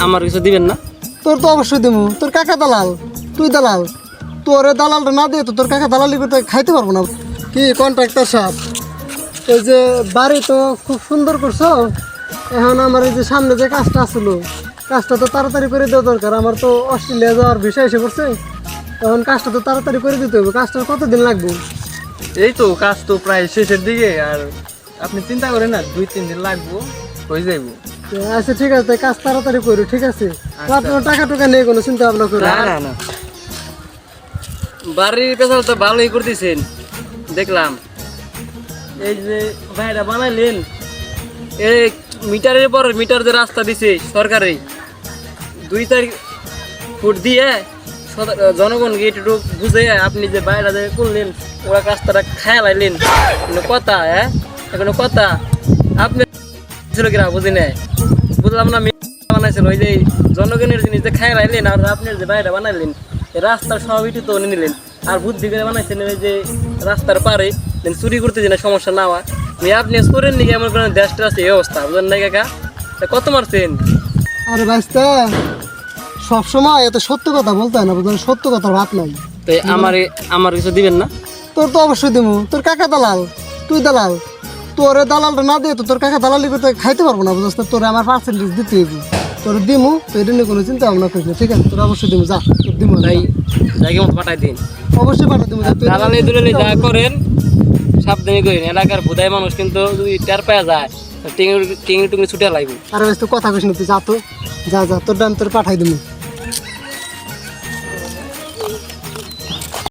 আমার কিছু দিবেন না? তোর তো অবশ্যই দেবো। তোর কাকা দালাল, তুই দালাল। তোরে দালালটা না দিয়ে তো তোর কাকা দালালি করতে খাইতে পারবো না। কি কন্ট্রাক্টর সাহেব, এই যে বাড়ি তো খুব সুন্দর করছো। এখন আমার এই যে সামনে যে কাজটা আসলো, কাজটা তো তাড়াতাড়ি করে দেওয়া দরকার। আমার তো অস্ট্রেলিয়া যাওয়ার ভিসা এসে পড়ছে। এখন কাজটা তো তাড়াতাড়ি করে দিতে হবে। কাজটার কতদিন লাগবে? এই তো কাজ তো প্রায় শেষের দিকে, আর আপনি চিন্তা করেন না, 2-3 দিন লাগবো, হয়ে যাইব। আচ্ছা ঠিক আছে, কাজ তাড়াতাড়ি করো। ঠিক আছে, আপনার টাকা টুকা নেই, কোনো চিন্তা ভাবনা করো না, বাড়ির পেছাল তো ভালোই করতেছেন দেখলাম। এই যে ভাইরা বানাইলেন, এই মিটারের পর মিটার যে রাস্তা দিছে সরকারে, 2-4 ফুট দিয়ে জনগণকে একটু বুঝে আপনি যে বাইরে যে করলেন, ওরা রাস্তাটা খায়া লাইলেন। কোনো কথা কোনো কথা আপনি ছিল কিনা বুঝি নাই, বুঝলাম না। বানাইছিল ওই যে জনগণের জিনিস যে খায়া লাইলেন, আর আপনার যে বাইরে বানাইলেন রাস্তার সব ইটু তো নিলেন। আর বুদ্ধি করে বানাইছেন ওই যে রাস্তার পারে চুরি করতে যে সমস্যা না হয়। আপনি করেন নাকি এমন কোনো দেশটা আছে এই অবস্থা, বুঝলেন না কাকা? কত মারছেন? আরে ভাইস্তা, সবসময় এত সত্য কথা বলতে হয় না, বুঝলেন? সত্য কথার ভাত নাই। তো আমার কিছু দিবেন না? তোর তো অবশ্যই দেবো। তোর কাকা দালাল, তুই দালাল। তোরে দালালটা না দিয়ে তো তোর কাকা দালালি করতে খাইতে পারবো না, বুঝতে? তোরে আমার পার্সেন্টেজ দিতে হইব। তোর দিমু, তো এটা নিয়ে কোনো চিন্তা ভাবনা করিস না। ঠিক আছে, তোর অবশ্যই দিমু। যা, তোর দিমু। তাই জায়গা মতো পাঠাই দিন। অবশ্যই পাঠা দিমু। দালালি দুলালি যা করেন সাবধানে করেন। এলাকার বোধাই মানুষ কিন্তু যদি টের পাওয়া যায় টিঙি টুঙি ছুটে লাগবে। আরে ভাই, তো কথা কইস না, তুই যা তো, যা তোর দাম তোর পাঠাই দিমু।